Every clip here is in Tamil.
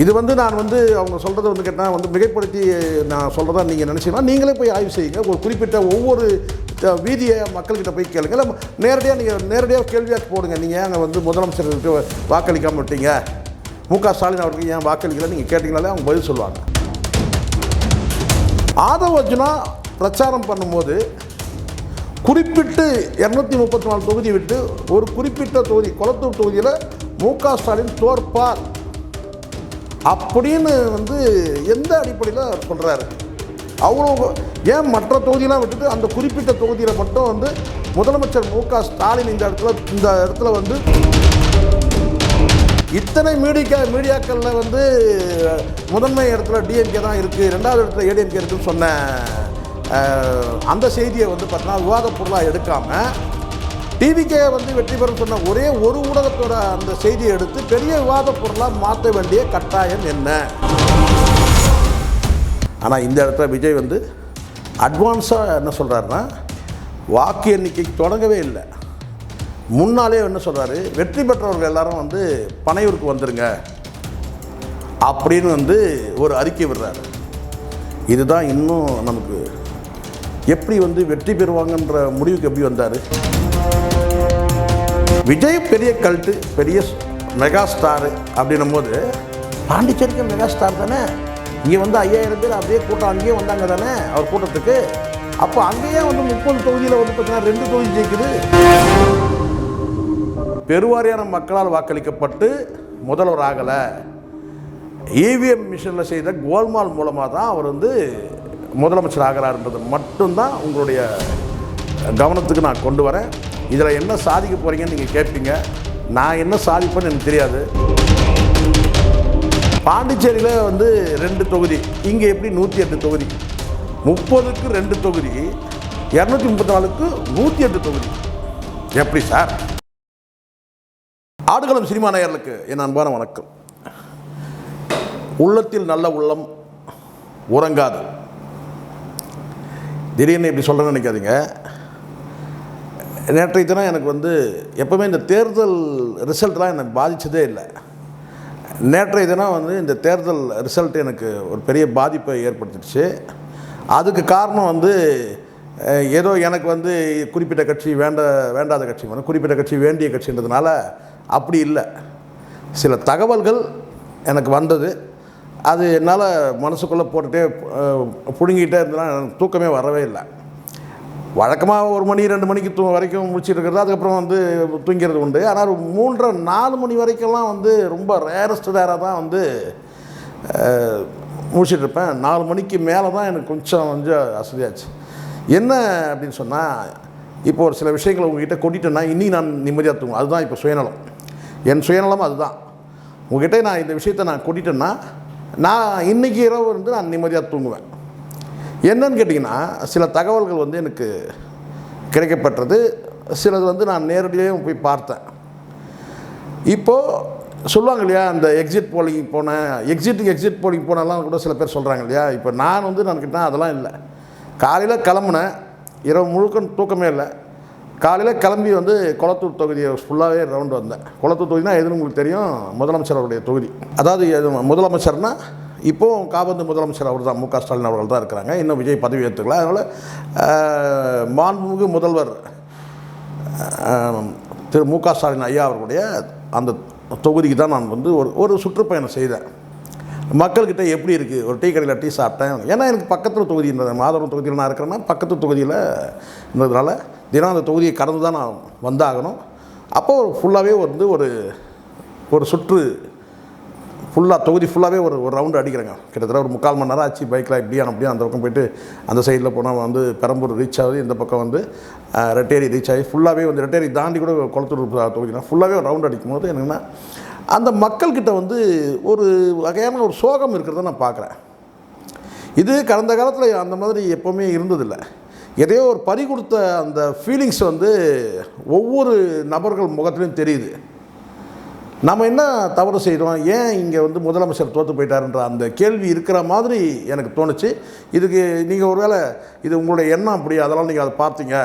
இது நான் அவங்க சொல்கிறத கேட்டால் மிகைப்படுத்தி நான் சொல்கிறதா நீங்கள் நினச்சிங்கன்னா நீங்களே போய் ஆய்வு செய்யுங்க. ஒரு குறிப்பிட்ட ஒவ்வொரு வீதியை மக்கள்கிட்ட போய் கேளுங்க. இல்லை நேரடியாக நீங்கள் நேரடியாக கேள்வியாக போடுங்க. நீங்கள் ஏங்க முதலமைச்சருக்கு வாக்களிக்காமல் விட்டீங்க, மு.க. ஸ்டாலின் அவருக்கு ஏன் வாக்களிக்கல நீங்கள் கேட்டிங்கனாலே அவங்க பதில் சொல்லுவாங்க. ஆதவ் அர்ஜுனா பிரச்சாரம் பண்ணும்போது குறிப்பிட்டு 234 தொகுதி விட்டு ஒரு குறிப்பிட்ட தொகுதி கொளத்தூர் தொகுதியில் மு.க. ஸ்டாலின் தோற்பார் அப்படின்னு எந்த அடிப்படையில் சொல்கிறாரு? அவ்வளோ ஏன் மற்ற தொகுதியெலாம் விட்டுட்டு அந்த குறிப்பிட்ட தொகுதியில் மட்டும் முதலமைச்சர் மு.க. ஸ்டாலின் இந்த இடத்துல இத்தனை மீடியாக்களில் முதன்மை இடத்துல டிஎம்கே தான் இருக்குது, ரெண்டாவது இடத்துல ஏடிஎம்கே இருக்குதுன்னு சொன்ன அந்த செய்தியை பார்த்தீங்கன்னா விவாத பொருளாக எடுக்காமல் டிவிக்கே வெற்றி பெறும் சொன்ன ஒரே ஒரு ஊடகத்தோட அந்த செய்தியை எடுத்து பெரிய விவாத பொருளாக மாற்ற வேண்டிய கட்டாயம் என்ன? ஆனால் இந்த இடத்துல விஜய் அட்வான்ஸாக என்ன சொல்கிறாருன்னா, வாக்கு எண்ணிக்கை தொடங்கவே இல்லை, முன்னாலே என்ன சொல்கிறாரு, வெற்றி பெற்றவர்கள் எல்லாரும் பனையூருக்கு வந்துருங்க அப்படின்னு ஒரு அறிக்கை விடுறாரு. இதுதான் இன்னும் நமக்கு எப்படி வெற்றி பெறுவாங்கன்ற முடிவுக்கு எப்படி வந்தார்? விஜய் பெரிய கல்ட்டு, பெரிய மெகா ஸ்டாரு அப்படின்னும் போது பாண்டிச்சேரிக்கு மெகா ஸ்டார் தானே. இங்கே 5000 பேர் அப்படியே கூட்டம் அங்கேயே வந்தாங்க தானே அவர் கூட்டத்துக்கு. அப்போ அங்கேயே 30 தொகுதியில் பார்த்தீங்கன்னா 2 தொகுதி ஜெயிக்குது. பெருவாரியான மக்களால் வாக்களிக்கப்பட்டு முதல்வர் ஆகலை, இவிஎம் மிஷினில் செய்த கோல்மால் மூலமாக தான் அவர் முதலமைச்சர் ஆகிறார்ன்றது மட்டும்தான் உங்களுடைய கவனத்துக்கு நான் கொண்டு வரேன். இதில் என்ன சாதிக்க போகிறீங்கன்னு நீங்கள் கேட்பீங்க. நான் என்ன சாதிப்பேன்னு எனக்கு தெரியாது. பாண்டிச்சேரியில் 2 தொகுதி, இங்கே எப்படி 108 தொகுதி, 30க்கு 2 தொகுதி, 234க்கு 108 தொகுதி, எப்படி சார்? ஆடுகளம் சினிமா நேயர்களுக்கு என் அன்பான வணக்கம். உள்ளத்தில் நல்ல உள்ளம் உறங்காது. திடீர்னு இப்படி சொல்கிறேன்னு நினைக்காதீங்க. நேற்றைய தினம் எனக்கு எப்போவுமே இந்த தேர்தல் ரிசல்ட்லாம் எனக்கு பாதித்ததே இல்லை. நேற்றைய தினம் இந்த தேர்தல் ரிசல்ட் எனக்கு ஒரு பெரிய பாதிப்பை ஏற்படுத்திடுச்சு. அதுக்கு காரணம் ஏதோ எனக்கு குறிப்பிட்ட கட்சி வேண்டாத கட்சி குறிப்பிட்ட கட்சி வேண்டிய கட்சின்றதுனால அப்படி இல்லை. சில தகவல்கள் எனக்கு வந்தது, அது என்னால் மனசுக்குள்ளே போட்டுகிட்டே புழுங்கிட்டே இருந்ததுனா எனக்கு தூக்கமே வரவே இல்லை. வழக்கமாக 1 மணி 2 மணிக்கு வரைக்கும் முடிச்சுட்டு இருக்கிறது, அதுக்கப்புறம் தூங்கிறது உண்டு. ஆனால் 3:30-4 மணி வரைக்கும்லாம் ரொம்ப ரேராக தான் முடிச்சுட்டு இருப்பேன். 4 மணிக்கு மேலே தான் எனக்கு கொஞ்சம் அசதியாச்சு. என்ன அப்படின்னு சொன்னால், இப்போ ஒரு சில விஷயங்களை உங்ககிட்ட கொட்டிட்டேன்னா இனி நான் நிம்மதியாக தூங்குவேன். அதுதான் இப்போ சுயநலம், என் சுயநலம் அதுதான். உங்ககிட்ட நான் இந்த விஷயத்தை நான் கொட்டிட்டேன்னா நான் இன்றைக்கி இரவு நான் நிம்மதியாக தூங்குவேன். என்னன்னு கேட்டிங்கன்னா, சில தகவல்கள் எனக்கு கிடைக்கப்பட்டது, சிலது நான் நேரடியாக போய் பார்த்தேன். இப்போது சொல்லுவாங்க இல்லையா, அந்த எக்ஸிட் போலிங் போனெல்லாம் கூட சில பேர் சொல்கிறாங்க இல்லையா. இப்போ நான் நினைக்கிட்டேன் அதெல்லாம் இல்லை. காலையில் கிளம்புனேன், இரவு முழுக்க தூக்கமே இல்லை. காலையில் கிளம்பி கொளத்தூர் தொகுதியை ஃபுல்லாகவே ரவுண்டு வந்தேன். கொளத்தூர் தொகுதினா எதுன்னு உங்களுக்கு தெரியும், முதலமைச்சருடைய தொகுதி. அதாவது முதலமைச்சர்னால் இப்போது காபந்து முதலமைச்சர் அவர் தான், மு.க. ஸ்டாலின் அவர்கள் தான் இருக்கிறாங்க. இன்னும் விஜய் பதவி ஏற்றுக்கல. அதனால் மாண்புமிகு முதல்வர் திரு மு.க. ஸ்டாலின் ஐயா அவர்களுடைய அந்த தொகுதிக்கு தான் நான் ஒரு சுற்றுப்பயணம் செய்தேன். மக்கள்கிட்ட எப்படி இருக்குது, ஒரு டீ கடையில் டீ சாப்பிட்டேன். ஏன்னா எனக்கு பக்கத்தில் தொகுதி இருந்தது, மாதவரம் தொகுதியில் நான் இருக்கிறேன்னா பக்கத்து தொகுதியில் இருந்ததுனால தினம் அந்த தொகுதியை கடந்து தான் நான் வந்தாகணும். அப்போது ஃபுல்லாகவே ஒரு சுற்று ஃபுல்லாக தொகுதி ஃபுல்லாகவே ஒரு ரவுண்டு அடிக்கிறேங்க. கிட்டத்தட்ட ஒரு 3/4 மணி நேரம் ஆச்சு. பைக்கில் இப்படியா அந்த பக்கம் போய்ட்டு அந்த சைடில் போனால் பெரம்பூர் ரீச் ஆகுது, இந்த பக்கம் ரெட்டேரி ரீச் ஆகி ஃபுல்லாகவே ரெட்டேரி தாண்டி கூட கொளத்தூர் தொகுதினா ஃபுல்லாகவே ஒரு ரவுண்டு அடிக்கும் போது என்னென்னா, அந்த மக்கள்கிட்ட ஒரு வகையான ஒரு சோகம் இருக்கிறத நான் பார்க்குறேன். இது கடந்த காலத்தில் அந்த மாதிரி எப்போவுமே இருந்ததில்லை. எதையோ ஒரு பறி கொடுத்த அந்த ஃபீலிங்ஸ் ஒவ்வொரு நபர்கள் முகத்துலையும் தெரியுது. நம்ம என்ன தவறு செய்கிறோம், ஏன் இங்கே முதலமைச்சர் தோற்று போயிட்டாருன்ற அந்த கேள்வி இருக்கிற மாதிரி எனக்கு தோணுச்சு. இதுக்கு நீங்கள் ஒருவேளை இது உங்களுடைய எண்ணம் அப்படி, அதெல்லாம் நீங்கள் அதை பார்த்தீங்க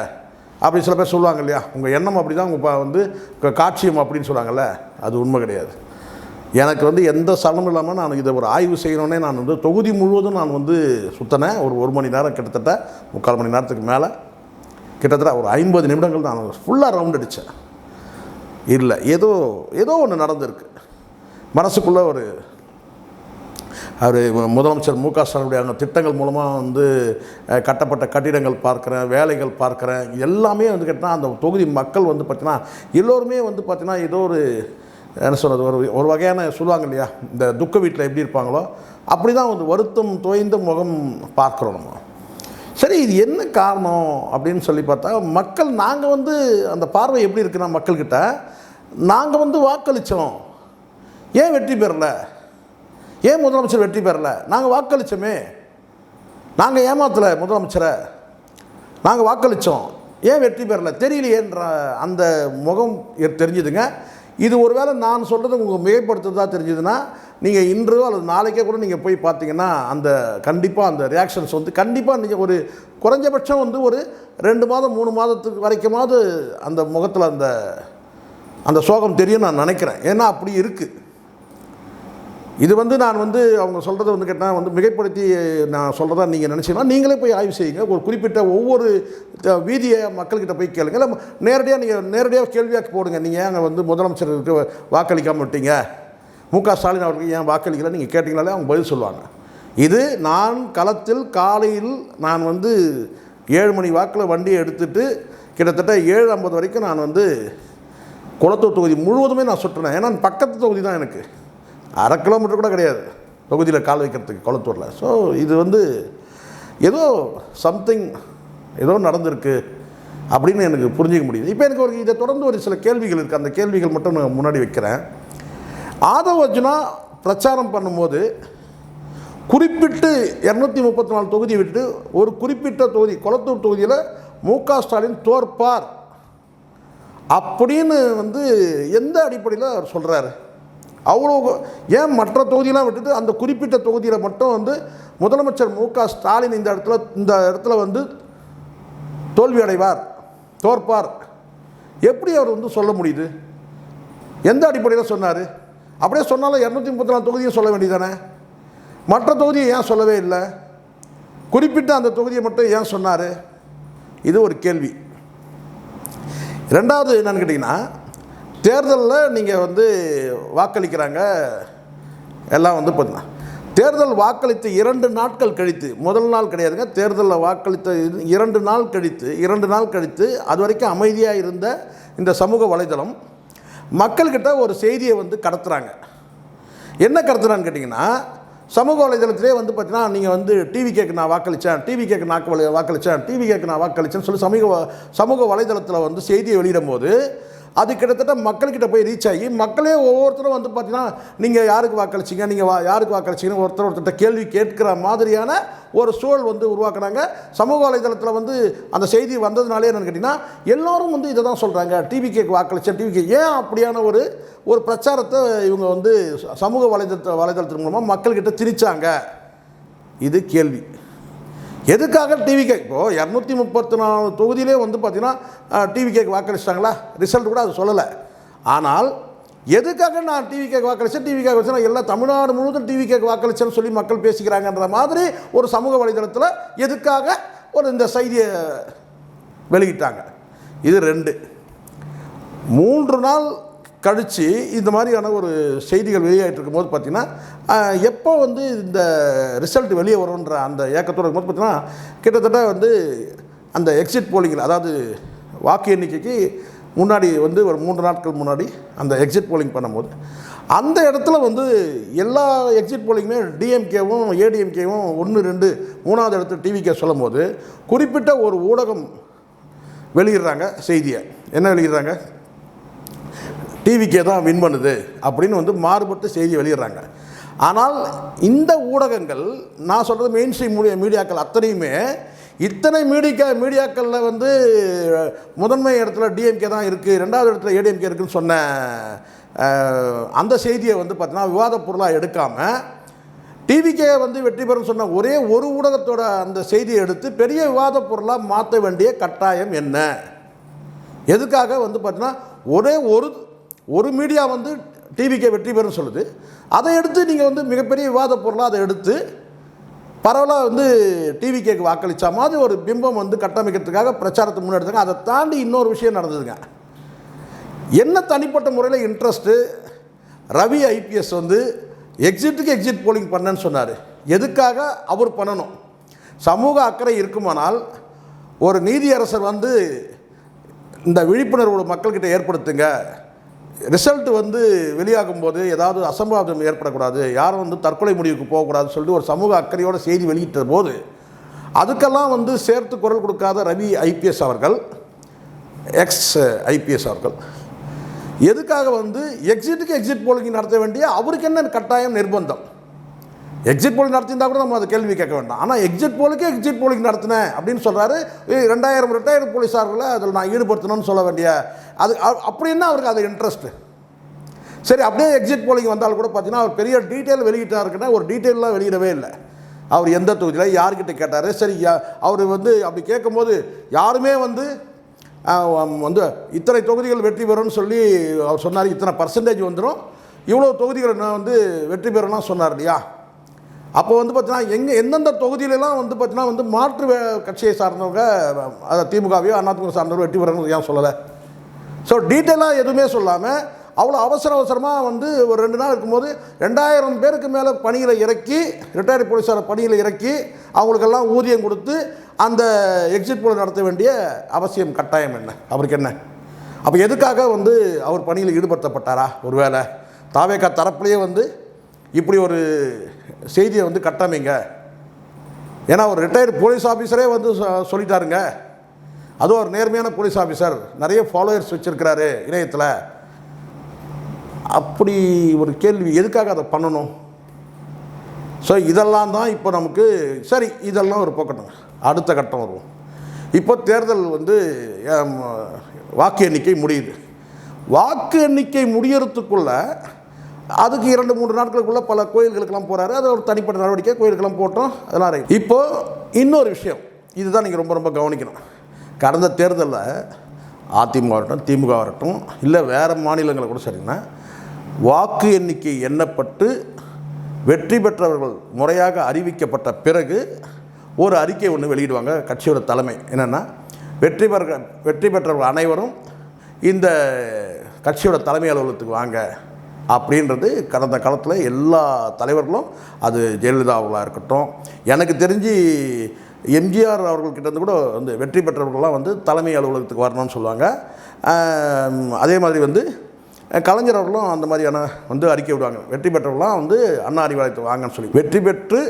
அப்படி சில பேர் சொல்லுவாங்க இல்லையா, உங்கள் எண்ணம் அப்படி தான், உங்கள் காட்சியம் அப்படின்னு சொல்லுவாங்கள்ல, அது உண்மை கிடையாது. எனக்கு வந்து எந்த சலனமும் இல்லாமல் நான் இதை ஒரு ஆய்வு செய்யணுன்னே நான் வந்து தொகுதி முழுவதும் நான் வந்து சுற்றினேன். ஒரு மணி நேரம், கிட்டத்தட்ட 3/4 மணி நேரத்துக்கு மேலே, கிட்டத்தட்ட ஒரு 50 நிமிடங்கள் நான் ஃபுல்லாக ரவுண்ட் அடித்தேன். இல்லை, ஏதோ ஒன்று நடந்திருக்கு மனசுக்குள்ளே. அவர் முதலமைச்சர் மு க ஸ்டாலினுடைய அந்த திட்டங்கள் மூலமாக வந்து கட்டப்பட்ட கட்டிடங்கள் பார்க்குறேன், வேலைகள் பார்க்குறேன், எல்லாமே வந்து கேட்டால் அந்த தொகுதி மக்கள் வந்து பார்த்திங்கன்னா எல்லோருமே வந்து பார்த்திங்கன்னா ஏதோ ஒரு என்ன சொல்கிறது, ஒரு வகையான சொல்லுவாங்க இல்லையா, இந்த துக்க வீட்டில் எப்படி இருப்பாங்களோ அப்படி தான் வந்து வருத்தம் தோய்ந்த முகம் பார்க்குறோம் நம்ம. சரி, இது என்ன காரணம் அப்படின்னு சொல்லி பார்த்தா, மக்கள் நாங்கள் வந்து அந்த பார்வை எப்படி இருக்குன்னா, மக்கள்கிட்ட நாங்கள் வந்து வாக்களித்தோம், ஏன் வெற்றி பெறலை, ஏன் முதலமைச்சர் வெற்றி பெறலை, நாங்கள் வாக்களித்தோமே, நாங்கள் ஏமாத்தலை முதலமைச்சரை, நாங்கள் வாக்களித்தோம், ஏன் வெற்றி பெறலை தெரியலையேன்ற அந்த முகம் தெரிஞ்சுதுங்க. இது ஒருவேளை நான் சொல்கிறது உங்களுக்கு மிகைப்படுத்துறதா தெரிஞ்சதுன்னா, நீங்கள் இன்றோ அல்லது நாளைக்கே கூட நீங்கள் போய் பார்த்தீங்கன்னா அந்த கண்டிப்பாக அந்த ரியாக்ஷன்ஸ் வந்து கண்டிப்பாக நீங்கள் ஒரு குறைஞ்சபட்சம் வந்து ஒரு 2 மாதம் 3 மாதத்துக்கு வரைக்குமாவது அந்த முகத்தில் அந்த சோகம் தெரியும் நான் நினைக்கிறேன். ஏன்னா அப்படி இருக்குது. இது வந்து நான் வந்து அவங்க சொல்கிறத வந்து கேட்டால் வந்து மிகைப்படுத்தி நான் சொல்கிறதா நீங்கள் நினச்சிங்கன்னா நீங்களே போய் ஆய்வு செய்யுங்க. ஒரு குறிப்பிட்ட ஒவ்வொரு வீதியை மக்கள்கிட்ட போய் கேளுங்க. இல்லை நேரடியாக கேள்வியாக போடுங்க. நீங்கள் ஏன் வந்து முதலமைச்சருக்கு வாக்களிக்காமல் விட்டீங்க, மு க ஸ்டாலின் அவர்களுக்கு ஏன் வாக்களிக்கல நீங்கள் கேட்டிங்கனாலே அவங்க பதில் சொல்லுவாங்க. இது நான் களத்தில் காலையில் நான் வந்து 7 மணி வாக்கில் வண்டியை எடுத்துகிட்டு கிட்டத்தட்ட 7:50 வரைக்கும் நான் வந்து குளத்தூர் தொகுதி முழுவதுமே நான் சுற்றினேன். ஏன்னா பக்கத்து தொகுதி தான், எனக்கு 1/2 கிலோமீட்டர் கூட கிடையாது தொகுதியில் கால் வைக்கிறதுக்கு குளத்தூரில். ஸோ இது வந்து ஏதோ சம்திங் ஏதோ நடந்திருக்கு அப்படின்னு எனக்கு புரிஞ்சிக்க முடியுது. இப்போ எனக்கு இதை தொடர்ந்து ஒரு சில கேள்விகள் இருக்குது. அந்த கேள்விகள் மட்டும் நான் முன்னாடி வைக்கிறேன். ஆதவ் அர்ஜுனா பிரச்சாரம் பண்ணும்போது குறிப்பிட்டு 234 தொகுதி விட்டு ஒரு குறிப்பிட்ட தொகுதி குளத்தூர் தொகுதியில் மு க ஸ்டாலின் தோற்பார் அப்படின்னு வந்து எந்த அடிப்படையில் அவர் சொல்கிறாரு? அவ்வளோ ஏன் மற்ற தொகுதியெலாம் விட்டுட்டு அந்த குறிப்பிட்ட தொகுதியில் மட்டும் வந்து முதலமைச்சர் மு க ஸ்டாலின் இந்த இடத்துல வந்து தோல்வி அடைவார், தோற்பார் எப்படி அவர் வந்து சொல்ல முடியுது? எந்த அடிப்படையில் சொன்னார்? அப்படியே சொன்னாலும் 234 தொகுதியை சொல்ல வேண்டியதானே, மற்ற தொகுதியை ஏன் சொல்லவே இல்லை? குறிப்பிட்ட அந்த தொகுதியை மட்டும் ஏன் சொன்னார்? இது ஒரு கேள்வி. ரெண்டாவது என்னன்னு கேட்டிங்கன்னா, தேர்தலில் நீங்கள் வந்து வாக்களிக்கிறாங்க எல்லாம் வந்து பார்த்தீங்கன்னா, தேர்தல் வாக்களித்த 2 நாட்கள் கழித்து, முதல் நாள் கிடையாதுங்க, தேர்தலில் வாக்களித்த 2 நாள் கழித்து அது வரைக்கும் அமைதியாக இருந்த இந்த சமூக வலைதளம் மக்கள்கிட்ட ஒரு செய்தியை வந்து கடத்துகிறாங்க. என்ன கடத்துறான்னு கேட்டிங்கன்னா, சமூக வலைதளத்திலே வந்து பார்த்தீங்கன்னா நீங்கள் வந்து டிவிகேக்கு நான் வாக்களித்தேன், டிவிகேக்கு நான் வாக்களித்தேன்னு சொல்லி சமூக வலைதளத்தில் வந்து செய்தியை வெளியிடும் போது அது கிட்டத்தட்ட மக்கள்கிட்ட போய் ரீச் ஆகி மக்களே ஒவ்வொருத்தரும் வந்து பார்த்தீங்கன்னா நீங்கள் யாருக்கு வாக்களிச்சிங்க, நீங்கள் யாருக்கு வாக்களிச்சிங்கன்னு ஒருத்தர்கிட்ட கேள்வி கேட்குற மாதிரியான ஒரு சூழல் வந்து உருவாக்குறாங்க. சமூக வலைதளத்தில் வந்து அந்த செய்தி வந்ததுனாலே என்னென்னு கேட்டிங்கன்னா எல்லோரும் வந்து இதை தான் சொல்கிறாங்க, டிவிகேக்கு வாக்களித்தேன், டிவிகே ஏன் அப்படியான ஒரு பிரச்சாரத்தை இவங்க வந்து சமூக வலைதளத்தின் மூலமாக மக்கள்கிட்ட திணிச்சாங்க? இது கேள்வி. எதுக்காக டிவிகே இப்போது 234 தொகுதியிலே வந்து பார்த்திங்கன்னா டிவிகேக்கு வாக்களிச்சிட்டாங்களா? ரிசல்ட் கூட அது சொல்லலை. ஆனால் எதுக்காக நான் டிவிகேக்கு வாக்களித்தேன் எல்லாம் தமிழ்நாடு முழுவதும் டிவிகேக்கு வாக்களிச்சேன்னு சொல்லி மக்கள் பேசிக்கிறாங்கன்ற மாதிரி ஒரு சமூக வலைதளத்தில் எதுக்காக இந்த செய்தியை வெளியிட்டாங்க? இது 2. 3 நாள் கழித்து இந்த மாதிரியான ஒரு செய்திகள் வெளியாகிட்டு இருக்கும்போது பார்த்திங்கன்னா எப்போ வந்து இந்த ரிசல்ட் வெளியே வரும்ன்ற அந்த ஏக்கத்தோடு இருக்கும்போது பார்த்திங்கன்னா கிட்டத்தட்ட வந்து அந்த எக்ஸிட் போலிங்கில், அதாவது வாக்கு எண்ணிக்கைக்கு முன்னாடி வந்து ஒரு 3 நாட்கள் முன்னாடி அந்த எக்ஸிட் போலிங் பண்ணும்போது அந்த இடத்துல வந்து எல்லா எக்ஸிட் போலிங்குமே டிஎம்கேவும் ஏடிஎம்கேவும் 1, 2, 3வது இடத்துல டிவிகே சொல்லும் போது குறிப்பிட்ட ஒரு ஊடகம் வெளியிடுறாங்க செய்தியை. என்ன வெளியிடுறாங்க? டிவிகே தான் வின் பண்ணுது அப்படின்னு வந்து மாறுபட்டு செய்தி வெளியிடுறாங்க. ஆனால் இந்த ஊடகங்கள், நான் சொல்கிறது மெயின் ஸ்ட்ரீம் மீடியாக்கள் அத்தனையுமே, இத்தனை மீடியாக்களில் வந்து முதன்மை இடத்துல டிஎம்கே தான் இருக்குது, 2வது இடத்துல ஏடிஎம்கே இருக்குதுன்னு சொன்ன அந்த செய்தியை வந்து பார்த்தீங்கன்னா விவாத பொருளாக எடுக்காமல் டிவிகே வந்து வெற்றி பெறும் சொன்ன ஒரே ஒரு ஊடகத்தோட அந்த செய்தியை எடுத்து பெரிய விவாத பொருளாக மாற்ற வேண்டிய கட்டாயம் என்ன? எதுக்காக வந்து பார்த்தீங்கன்னா ஒரே ஒரு மீடியா வந்து டிவிகே வெற்றி பெறும் சொல்லுது. அதை எடுத்து நீங்கள் வந்து மிகப்பெரிய விவாத பொருளாக அதை எடுத்து பரவலாக வந்து டிவிகேக்கு வாக்களித்த மாதிரி ஒரு பிம்பம் வந்து கட்டமைக்கிறதுக்காக பிரச்சாரத்தை முன்னெடுத்தாங்க. அதை தாண்டி இன்னொரு விஷயம் நடந்ததுங்க. என்ன தனிப்பட்ட முறையில் இன்ட்ரெஸ்ட்டு ரவி ஐபிஎஸ் வந்து எக்ஸிட்டுக்கு எக்ஸிட் போலிங் பண்ணேன்னு சொன்னார். எதுக்காக அவர் பண்ணணும்? சமூக அக்கறை இருக்குமானால் ஒரு நீதியரசர் வந்து இந்த விழிப்புணர்வு மக்கள்கிட்ட ஏற்படுத்துங்க, ரிசல்ட் வந்து வெளியாகும் போது ஏதாவது அசம்பாவிதம் ஏற்படக்கூடாது, யாரும் வந்து தற்கொலை முடிவுக்கு போகக்கூடாதுன்னு சொல்லிட்டு ஒரு சமூக அக்கறையோட செய்தி வெளியிட்ட போது அதுக்கெல்லாம் வந்து சேர்த்து குரல் கொடுக்காத ரவி ஐபிஎஸ் அவர்கள், எக்ஸ் ஐபிஎஸ் அவர்கள் எதுக்காக வந்து எக்ஸிட்டுக்கு எக்ஸிட் போலிங் நடத்த வேண்டிய அவருக்கு என்ன கட்டாயம் நிர்பந்தம்? எக்ஸிட் போலிங் நடத்தியிருந்தால் கூட நம்ம அதை கேள்வி கேட்க வேண்டாம். ஆனால் எக்ஸிட் போலுக்கு எக்ஸிட் போலிங் நடத்தினேன் அப்படின்னு சொல்கிறாரு. 2000 ரிட்டையர்டு போலீஸார்களை அதில் நான் ஈடுபடுத்தணும்னு சொல்ல வேண்டிய அது அப்படின்னா அவருக்கு அது இன்ட்ரெஸ்ட்டு. சரி, அப்படியே எக்ஸிட் போலிங் வந்தாலும் கூட பார்த்தீங்கன்னா அவர் பெரிய டீட்டெயில் வெளியிட்டாருக்குன்னா ஒரு டீட்டெயிலாம் வெளியிடவே இல்லை. அவர் எந்த தொகுதியில் யார்கிட்ட கேட்டார்? சரி, அவர் வந்து அப்படி கேட்கும்போது யாருமே வந்து இத்தனை தொகுதிகள் வெற்றி பெறும்னு சொல்லி அவர் சொன்னார். இத்தனை பர்சன்டேஜ் வந்துடும், இவ்வளோ தொகுதிகள் நான் வந்து வெற்றி பெறணும்னு சொன்னார் இல்லையா? அப்போ வந்து பார்த்தீங்கன்னா எந்தெந்த தொகுதியிலலாம் வந்து பார்த்தீங்கன்னா வந்து மாற்று கட்சியை சார்ந்தவங்க, அதை திமுகவையோ அதிமுக சார்ந்தவங்க வெற்றி பெறணும்னு ஏன் சொல்லலை? ஸோ டீட்டெயிலாக எதுவுமே சொல்லாமல் அவ்வளோ அவசரமாக வந்து ஒரு 2 நாள் இருக்கும்போது 2000 பேருக்கு மேலே பணியில் இறக்கி, ரிட்டையர்டு போலீஸாரை பணியில் இறக்கி அவங்களுக்கெல்லாம் ஊதியம் கொடுத்து அந்த எக்ஸிட் போல் நடத்த வேண்டிய அவசியம் கட்டாயம் என்ன? அவருக்கு என்ன? அப்போ எதுக்காக வந்து அவர் பணியில் ஈடுபடுத்தப்பட்டாரா? ஒருவேளை தாவேகா தரப்புலேயே வந்து இப்படி ஒரு செய்தியை வந்து கட்டமைங்க, ஏன்னா ஒரு ரிட்டையர்டு போலீஸ் ஆஃபீஸரே வந்து சொல்லிட்டாருங்க, அதுவும் ஒரு நேர்மையான போலீஸ் ஆஃபீஸர், நிறைய ஃபாலோவர்ஸ் வச்சுருக்கிறாரு இணையத்தில். அப்படி ஒரு கேள்வி எதுக்காக அதை பண்ணணும்? ஸோ இதெல்லாம் தான் இப்போ நமக்கு சரி, இதெல்லாம் ஒரு போக்கட்டும். அடுத்த கட்டம் வருவோம். இப்போ தேர்தல் வந்து வாக்கு எண்ணிக்கை முடியுது. வாக்கு எண்ணிக்கை முடியறதுக்குள்ள அதுக்கு 2-3 நாட்களுக்குள்ளே பல கோயில்களுக்கெல்லாம் போகிறாரு. அது ஒரு தனிப்பட்ட நடவடிக்கை, கோயிலுக்கெல்லாம் போட்டோம், அதெல்லாம் ரைட். இப்போது இன்னொரு விஷயம், இதுதான் நீங்கள் ரொம்ப ரொம்ப கவனிக்கணும். கடந்த தேர்தலில் அதிமுக வரட்டும், திமுக வரட்டும், இல்லை வேறு மாநிலங்களை கூட சரிங்கன்னா, வாக்கு எண்ணிக்கை எண்ணப்பட்டு வெற்றி பெற்றவர்கள் முறையாக அறிவிக்கப்பட்ட பிறகு ஒரு அறிக்கை ஒன்று வெளியிடுவாங்க கட்சியோட தலைமை. என்னென்னா, வெற்றி பெற்றவர்கள் அனைவரும் இந்த கட்சியோட தலைமை அலுவலகத்துக்கு வாங்க அப்படின்றது கடந்த காலத்தில் எல்லா தலைவர்களும், அது ஜெயலலிதா அவர்களாக இருக்கட்டும், எனக்கு தெரிஞ்சு எம்ஜிஆர் அவர்கள்கிட்டேருந்து கூட வந்து வெற்றி பெற்றவர்கள்லாம் வந்து தலைமை அலுவலகத்துக்கு வரணும்னு சொல்லுவாங்க. அதே மாதிரி வந்து கலைஞர் அவர்களும் அந்த மாதிரியான வந்து அறிக்கை விடுவாங்க, வெற்றி பெற்றவர்கள்லாம் வந்து அண்ணா அறிவாலயத்துக்கு வாங்கன்னு சொல்லி. வெற்றி பெற்று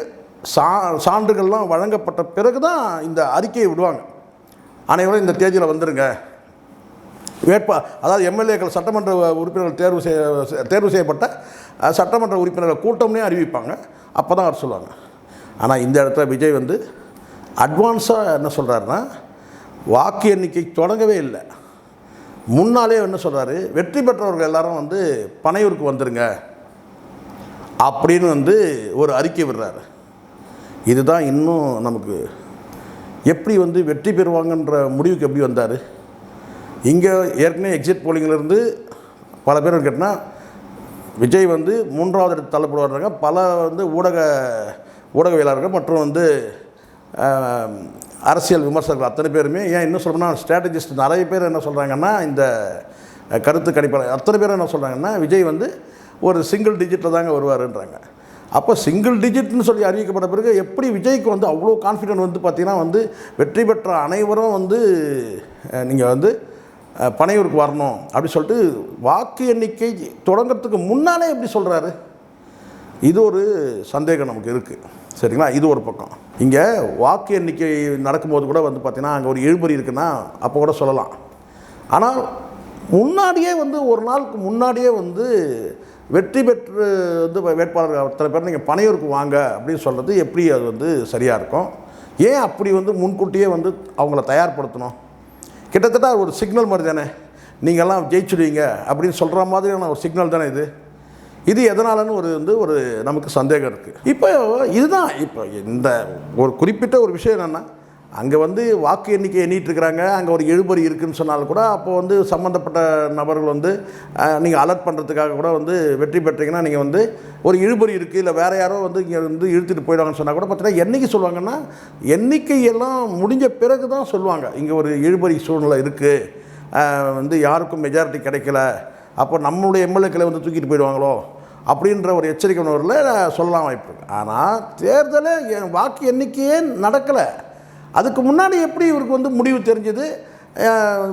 சான்றுகள்லாம் வழங்கப்பட்ட பிறகு தான் இந்த அறிக்கையை விடுவாங்க. அனைவரும் இந்த தேதியில் வந்துருங்க, அதாவது எம்எல்ஏக்கள் சட்டமன்ற உறுப்பினர்கள் தேர்வு செய்யப்பட்ட சட்டமன்ற உறுப்பினர்கள் கூட்டம்னே அறிவிப்பாங்க. அப்போ தான் அவர் சொல்லுவாங்க. ஆனால் இந்த இடத்துல விஜய் வந்து அட்வான்ஸாக என்ன சொல்கிறாருன்னா, வாக்கு எண்ணிக்கை தொடங்கவே இல்லை, முன்னாலே என்ன சொல்கிறாரு, வெற்றி பெற்றவர்கள் எல்லாரும் வந்து பனையூருக்கு வந்துருங்க அப்படின்னு வந்து ஒரு அறிக்கை விடுறாரு. இதுதான் இன்னும் நமக்கு எப்படி வந்து வெற்றி பெறுவாங்கன்ற முடிவுக்கு எப்படி வந்தார்? இங்கே ஏற்கனவே எக்ஸிட் போலிங்கிலேருந்து பல பேர் கேட்டால் விஜய் வந்து 3வது இடத்து தள்ளப்படுவாங்க. பல வந்து ஊடகவியலாளர்கள் மற்றும் வந்து அரசியல் விமர்சகர்கள் அத்தனை பேருமே, ஏன் இன்னும் சொல்லணும்னா ஸ்ட்ராட்டஜிஸ்ட் நிறைய பேர் என்ன சொல்கிறாங்கன்னா, இந்த கருத்து கணிப்பாளர் அத்தனை பேர் என்ன சொல்கிறாங்கன்னா, விஜய் வந்து ஒரு சிங்கிள் டிஜிட்டில் தாங்க வருவாருன்றாங்க. அப்போ சிங்கிள் டிஜிட்னு சொல்லி அறிவிக்கப்பட்ட பிறகு எப்படி விஜய்க்கு வந்து அவ்வளோ கான்ஃபிடென்ட் வந்து பார்த்திங்கன்னா வந்து வெற்றி பெற்ற அனைவரும் வந்து நீங்கள் வந்து பனையூருக்கு வரணும் அப்படி சொல்லிட்டு வாக்கு எண்ணிக்கை தொடங்கிறதுக்கு முன்னாலே எப்படி சொல்கிறாரு? இது ஒரு சந்தேகம் நமக்கு இருக்குது. சரிங்களா? இது ஒரு பக்கம். இங்கே வாக்கு எண்ணிக்கை நடக்கும்போது கூட வந்து பார்த்திங்கன்னா அங்கே ஒரு இழுபறி இருக்குன்னா அப்போ கூட சொல்லலாம். ஆனால் முன்னாடியே வந்து ஒரு நாளுக்கு முன்னாடியே வந்து வெற்றி பெற்று வந்து வேட்பாளர்கள் அத்தனை பேர் நீங்கள் பனையூருக்கு வாங்க அப்படின்னு சொல்கிறது எப்படி அது வந்து சரியாக இருக்கும்? ஏன் அப்படி வந்து முன்கூட்டியே வந்து அவங்கள தயார்படுத்தணும்? கிட்டத்தட்ட ஒரு சிக்னல் மாதிரி தானே, நீங்கள்லாம் ஜெயிச்சுடுவீங்க அப்படின்னு சொல்கிற மாதிரியான ஒரு சிக்னல் தானே இது. இது எதனாலன்னு ஒரு நமக்கு சந்தேகம் இருக்குது. இப்போ இதுதான் இப்போ இந்த ஒரு குறிப்பிட்ட ஒரு விஷயம் என்னென்னா, அங்கே வந்து வாக்கு எண்ணிக்கை எண்ணிட்டுருக்கிறாங்க. அங்கே ஒரு இழுபறி இருக்குதுன்னு சொன்னாலும் கூட அப்போ வந்து சம்மந்தப்பட்ட நபர்கள் வந்து நீங்கள் அலர்ட் பண்ணுறதுக்காக கூட வந்து வெற்றி பெற்றீங்கன்னா நீங்கள் வந்து ஒரு இழுபறி இருக்குது, இல்லை வேறு யாரோ வந்து இங்கே வந்து இழுத்துட்டு போயிடுவாங்கன்னு சொன்னால் கூட பார்த்தீங்கன்னா என்றைக்கு சொல்லுவாங்கன்னா எண்ணிக்கையெல்லாம் முடிஞ்ச பிறகு தான் சொல்லுவாங்க. இங்கே ஒரு இழுபறி சூழ்நிலை இருக்குது, வந்து யாருக்கும் மெஜாரிட்டி கிடைக்கல, அப்போ நம்மளுடைய எம்எல்ஏக்களை வந்து தூக்கிட்டு போயிடுவாங்களோ அப்படின்ற ஒரு எச்சரிக்கை உணர்வில் சொல்லலாம் வாய்ப்பு இருக்குது. ஆனால் தேர்தலில் வாக்கு எண்ணிக்கையே நடக்கலை. அதுக்கு முன்னாடி எப்படி இவருக்கு வந்து முடிவு தெரிஞ்சது,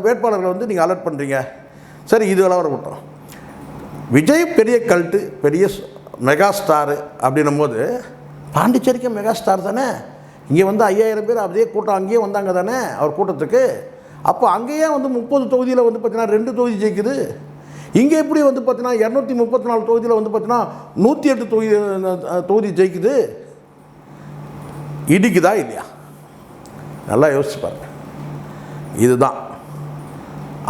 வேட்பாளர்களை வந்து நீங்கள் அலர்ட் பண்ணுறீங்க? சரி, இதெல்லாம் வர விட்டோம். விஜய் பெரிய கல்ட்டு, பெரிய மெகா ஸ்டாரு அப்படின்னும் போது பாண்டிச்சேரிக்கு மெகா ஸ்டார் தானே. இங்கே வந்து 5000 பேர் அதே கூட்டம் அங்கேயே வந்தாங்க தானே அவர் கூட்டத்துக்கு. அப்போ அங்கேயே வந்து 30 தொகுதியில் வந்து பார்த்தீங்கன்னா 2 தொகுதி ஜெயிக்குது. இங்கே எப்படி வந்து பார்த்தீங்கன்னா 234 தொகுதியில் வந்து பார்த்தீங்கன்னா 108 தொகுதி ஜெயிக்குது? இடிக்குதா இல்லையா? நல்லா யோசிச்சு பாருங்க. இதுதான்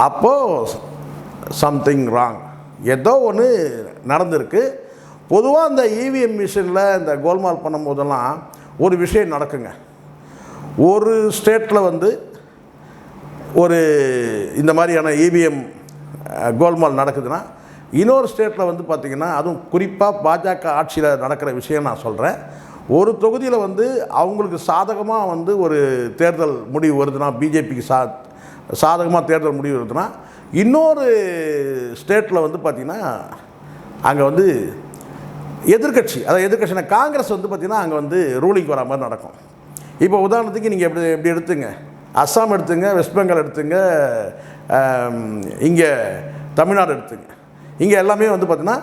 அப்போது சம்திங் ராங், ஏதோ ஒன்று நடந்திருக்கு. பொதுவாக இந்த இவிஎம் மிஷினில் இந்த கோல்மால் பண்ணும் போதெல்லாம் ஒரு விஷயம் நடக்குங்க. ஒரு ஸ்டேட்டில் வந்து ஒரு இந்த மாதிரியான இவிஎம் கோல்மால் நடக்குதுன்னா இன்னொரு ஸ்டேட்டில் வந்து பார்த்திங்கன்னா, அதுவும் குறிப்பாக பாஜக ஆட்சியில் நடக்கிற விஷயம் நான் சொல்கிறேன். ஒரு தொகுதியில் வந்து அவங்களுக்கு சாதகமாக வந்து ஒரு தேர்தல் முடிவு வருதுன்னா, பிஜேபிக்கு சாதகமாக தேர்தல் முடிவு வருதுன்னா, இன்னொரு ஸ்டேட்டில் வந்து பார்த்திங்கன்னா அங்கே வந்து எதிர்கட்சி, அதாவது எதிர்கட்சினா காங்கிரஸ் வந்து பார்த்திங்கன்னா அங்கே வந்து ரூலிங் வர மாதிரி நடக்கும். இப்போ உதாரணத்துக்கு நீங்கள் எப்படி எடுத்துங்க, அஸ்ஸாம் எடுத்துங்க, வெஸ்ட் பெங்கால் எடுத்துங்க, இங்கே தமிழ்நாடு எடுத்துங்க. இங்கே எல்லாமே வந்து பார்த்திங்கன்னா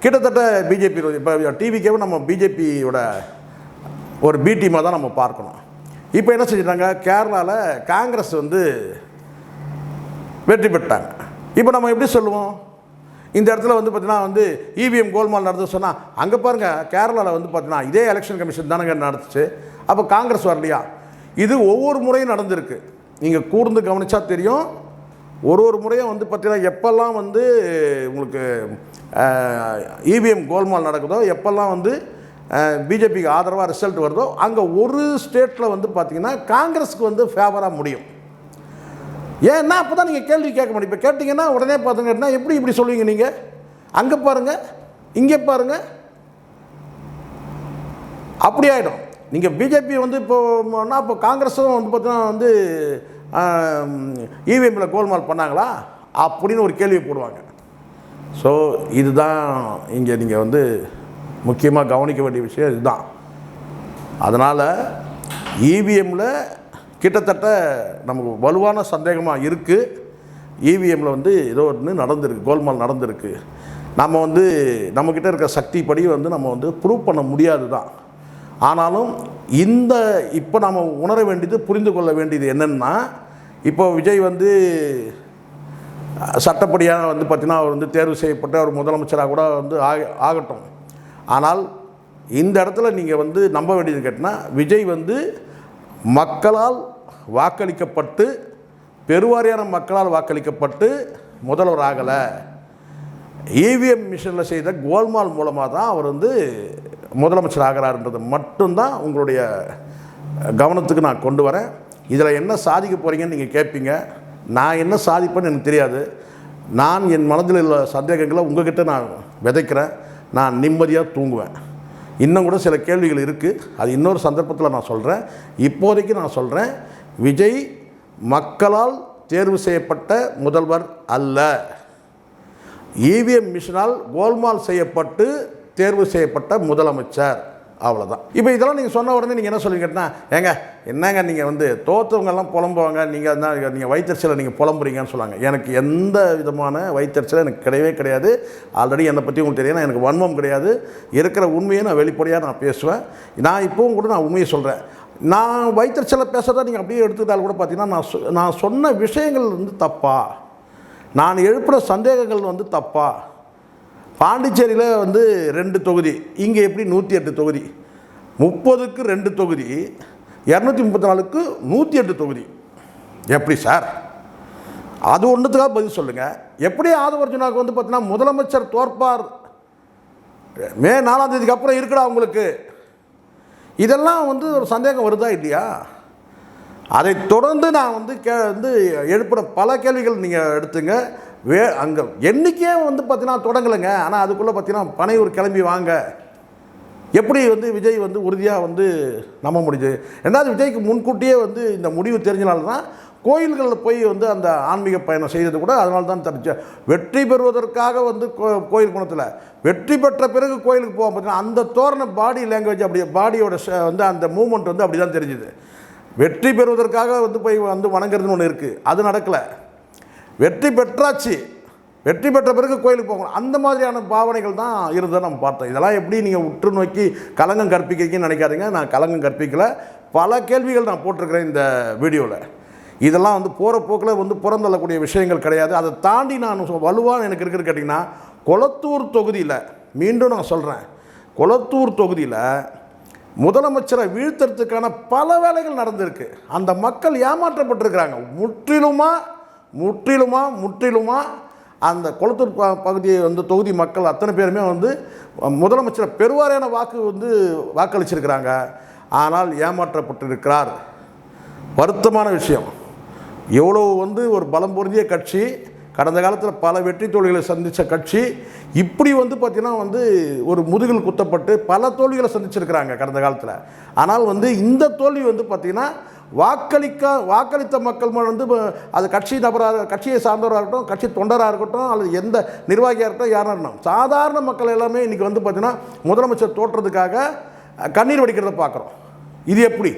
கிட்டத்தட்ட பிஜேபி, இப்போ டிவிக்கே நம்ம பிஜேபியோட ஒரு பி டீமாக தான் நம்ம பார்க்கணும். இப்போ என்ன செஞ்சிட்டாங்க, கேரளாவில் காங்கிரஸ் வந்து வெற்றி பெற்றாங்க. இப்போ நம்ம எப்படி சொல்லுவோம், இந்த இடத்துல வந்து பார்த்திங்கன்னா வந்து இவிஎம் கோல்மால் நடந்து சொன்னால், அங்கே பாருங்கள் கேரளாவில் வந்து பார்த்திங்கன்னா இதே எலெக்ஷன் கமிஷன் தானங்க நடந்துச்சு, அப்போ காங்கிரஸ் வரலையா? இது ஒவ்வொரு முறையும் நடந்திருக்கு. நீங்கள் கூர்ந்து கவனித்தா தெரியும். ஒரு முறையும் வந்து பார்த்திங்கன்னா எப்போல்லாம் வந்து உங்களுக்கு இவிஎம் கோல்மால் நடக்குதோ, எப்போல்லாம் வந்து பிஜேபிக்கு ஆதரவாக ரிசல்ட் வருதோ, அங்கே ஒரு ஸ்டேட்டில் வந்து பார்த்திங்கன்னா காங்கிரஸுக்கு வந்து ஃபேவராக முடியும். ஏன்னா அப்போ தான் நீங்கள் கேள்வி கேட்க முடியும். இப்போ கேட்டிங்கன்னா உடனே பார்த்துங்கன்னா இப்படி சொல்லுவீங்க நீங்கள், அங்கே பாருங்கள் இங்கே பாருங்கள், அப்படி ஆகிடும். நீங்கள் பிஜேபி வந்து இப்போ காங்கிரஸும் வந்து பார்த்தீங்கன்னா வந்து இவிஎம்மில் கோல்மால் பண்ணாங்களா அப்படின்னு ஒரு கேள்வி போடுவாங்க. ஸோ இதுதான் இங்கே நீங்கள் வந்து முக்கியமாக கவனிக்க வேண்டிய விஷயம் இதுதான். அதனால் இவிஎம்மில் கிட்டத்தட்ட நமக்கு வலுவான சந்தேகமாக இருக்குது. இவிஎம்மில் வந்து ஏதோ ஒன்று நடந்திருக்கு, கோல்மால் நடந்திருக்கு. நம்ம வந்து நம்மக்கிட்ட இருக்க சக்தி படி வந்து நம்ம வந்து ப்ரூவ் பண்ண முடியாது தான். ஆனாலும் இப்போ நாம் உணர வேண்டியது, புரிந்து கொள்ள வேண்டியது என்னென்னா, இப்போ விஜய் வந்து சட்டப்படியாக வந்து பார்த்திங்கன்னா அவர் வந்து தேர்வு செய்யப்பட்ட ஒரு முதலமைச்சராக கூட வந்து ஆகட்டும். ஆனால் இந்த இடத்துல நீங்கள் வந்து நம்ப வேண்டியது கேட்டால், விஜய் வந்து மக்களால் வாக்களிக்கப்பட்டு, பெருவாரியான மக்களால் வாக்களிக்கப்பட்டு முதல்வர் ஆகலை. இவிஎம் மிஷினில் செய்த கோல்மால் மூலமாக தான் அவர் வந்து முதலமைச்சர் ஆகிறாருன்றது மட்டும்தான் உங்களுடைய கவனத்துக்கு நான் கொண்டு வரேன். இதில் என்ன சாதிக்க போகிறீங்கன்னு நீங்கள் கேட்பீங்க. நான் என்ன சாதிப்பேன்னு எனக்கு தெரியாது. நான் என் மனதில் உள்ள சந்தேகங்களை உங்கள்கிட்ட நான் விதைக்கிறேன். நான் நிம்மதியாக தூங்குவேன். இன்னும் கூட சில கேள்விகள் இருக்குது, அது இன்னொரு சந்தர்ப்பத்தில் நான் சொல்கிறேன். இப்போதைக்கு நான் சொல்கிறேன், விஜய் மக்களால் தேர்வு செய்யப்பட்ட முதல்வர் அல்ல, இவிஎம் மிஷினால் கோல்மால் செய்யப்பட்டு தேர்வு செய்யப்பட்ட முதலமைச்சர். அவ்வளோதான். இப்போ இதெல்லாம் நீங்கள் சொன்ன உடனே நீங்கள் என்ன சொல்லுவீங்கன்னா, என்னங்க நீங்கள் வந்து தோற்றவங்கெல்லாம் புலம்புவாங்க, நீங்கள் வயிற்றுச்சலை நீங்கள் புலம்புறீங்கன்னு சொல்லுவாங்க. எனக்கு எந்த விதமான வயிற்றுச்சலும் எனக்கு கிடையவே கிடையாது. ஆல்ரெடி என்னை பற்றி உங்களுக்கு தெரியும், எனக்கு வன்மம் கிடையாது. இருக்கிற உண்மையை நான் வெளிப்படையாக நான் பேசுவேன். நான் இப்போவும் கூட நான் உண்மையை சொல்கிறேன். நான் வயிற்றுச்சலை பேசுகிறதா நீங்கள் அப்படியே எடுத்துக்கிட்டால் கூட பார்த்தீங்கன்னா, நான் சொன்ன விஷயங்கள் வந்து தப்பா, நான் எழுப்புகிற சந்தேகங்கள் வந்து தப்பா. பாண்டிச்சேரியில் வந்து 2 தொகுதி, இங்கே எப்படி 108 தொகுதி, 30க்கு 2 தொகுதி, 234க்கு 108 தொகுதி, எப்படி சார்? அது ஒன்றுத்துக்காக பதில் சொல்லுங்கள். எப்படி ஆதவ அர்ஜுனாவுக்கு வந்து பார்த்தீங்கன்னா முதலமைச்சர் தோற்பார், மே 4ஆம் தேதிக்கு அப்புறம் இருக்குடா உங்களுக்கு, இதெல்லாம் வந்து ஒரு சந்தேகம் வருதா இல்லையா? அதைத் தொடர்ந்து நான் வந்து எழுப்பின பல கேள்விகள் நீங்கள் எடுத்துங்க. அங்கே எண்ணிக்கையே வந்து பார்த்தீங்கன்னா தொடங்கலைங்க. ஆனால் அதுக்குள்ளே பார்த்தீங்கன்னா பனையூர் கிளம்பி வாங்க, எப்படி வந்து விஜய் வந்து உறுதியாக வந்து நம்ப முடியுது? ரெண்டாவது, விஜய்க்கு முன்கூட்டியே வந்து இந்த முடிவு தெரிஞ்சனால தான் கோயில்களில் போய் வந்து அந்த ஆன்மீக பயணம் செய்தது கூட அதனால தான் தடுச்சு. வெற்றி பெறுவதற்காக வந்து கோயில் குணத்தில் வெற்றி பெற்ற பிறகு கோயிலுக்கு போக பார்த்தீங்கன்னா அந்த தோரண பாடி லாங்குவேஜ், அப்படி பாடியோட வந்து அந்த மூமெண்ட் வந்து அப்படி தான் தெரிஞ்சுது. வெற்றி பெறுவதற்காக வந்து போய் வந்து வணங்குறதுன்னு ஒன்று இருக்குது, அது நடக்கலை. வெற்றி பெற்றாச்சு, வெற்றி பெற்ற பிறகு கோயிலுக்கு போகணும், அந்த மாதிரியான பாவனைகள் தான் இருந்ததை நம்ம பார்த்தோம். இதெல்லாம் எப்படி நீங்கள் உற்று நோக்கி களங்கம் கற்பிக்கிறீங்கன்னு நினைக்காதீங்க. நான் களங்கம் கற்பிக்கலை. பல கேள்விகள் நான் போட்டிருக்கிறேன் இந்த வீடியோவில். இதெல்லாம் வந்து போகிற போக்கில் வந்து புறந்தள்ளக்கூடிய விஷயங்கள் கிடையாது. அதை தாண்டி நான் வலுவான எனக்கு இருக்கிறது கேட்டிங்கன்னா, கொளத்தூர் தொகுதியில், மீண்டும் நான் சொல்கிறேன், கொளத்தூர் தொகுதியில் முதலமைச்சரை வீழ்த்துறதுக்கான பல வேலைகள் நடந்திருக்கு. அந்த மக்கள் ஏமாற்றப்பட்டிருக்கிறாங்க. முற்றிலுமா அந்த கொளத்தூர் பகுதியை வந்து தொகுதி மக்கள் அத்தனை பேருமே வந்து முதலமைச்சரை பெருவாரியான வாக்கு வந்து வாக்களிச்சிருக்கிறாங்க. ஆனால் ஏமாற்றப்பட்டிருக்கிறார். வருத்தமான விஷயம். எவ்வளோ வந்து ஒரு பலம் பொருந்திய கட்சி, கடந்த காலத்தில் பல வெற்றி தோல்விகளை சந்தித்த கட்சி, இப்படி வந்து பார்த்திங்கன்னா வந்து ஒரு முதுகில் குத்தப்பட்டு பல தோல்விகளை சந்திச்சிருக்கிறாங்க கடந்த காலத்தில். ஆனால் வந்து இந்த தோல்வி வந்து பார்த்திங்கன்னா வாக்களித்த மக்கள் வந்து அது கட்சி நபராக, கட்சியை சார்ந்தவராக இருக்கட்டும், கட்சி தொண்டராக இருக்கட்டும், அல்லது எந்த நிர்வாகியாக இருக்கட்டும், யாராக இருக்கட்டும், சாதாரண மக்கள் எல்லாமே இன்றைக்கி வந்து பார்த்திங்கன்னா முதலமைச்சர் தோற்றதுக்காக கண்ணீர் வடிக்கிறத பார்க்குறோம். இது எப்படி?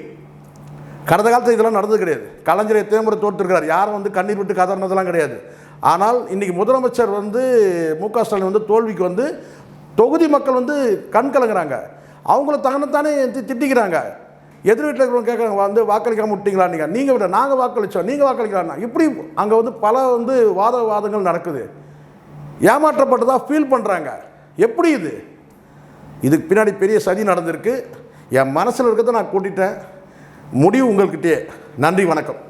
கடந்த காலத்தில் இதெல்லாம் நடந்தது கிடையாது. கலைஞர் எத்தனை முறை தோற்றுருக்கிறார், யாரும் வந்து கண்ணீர் விட்டு கதறினதெல்லாம் கிடையாது. ஆனால் இன்றைக்கி முதலமைச்சர் வந்து மு.க. ஸ்டாலின் வந்து தோல்விக்கு வந்து தொகுதி மக்கள் வந்து கண் கலங்குறாங்க. அவங்கள தகனத்தானே திட்டிக்கிறாங்க. எதிர் வீட்டில் இருக்கிறவங்க கேட்குறாங்க, வந்து வாக்களிக்காமல் விட்டீங்களா? நீங்கள் விட நாங்கள் வாக்களித்தோம், நீங்கள் வாக்களிக்கலாம். இப்படி அங்கே வந்து பல வந்து வாதங்கள் நடக்குது. ஏமாற்றப்பட்டதாக ஃபீல் பண்ணுறாங்க. எப்படி இது? இதுக்கு பின்னாடி பெரிய சதி நடந்திருக்கு. என் மனசில் இருக்கிறத நான் கூட்டிட்டேன். முடிவு உங்கள்கிட்டயே. நன்றி, வணக்கம்.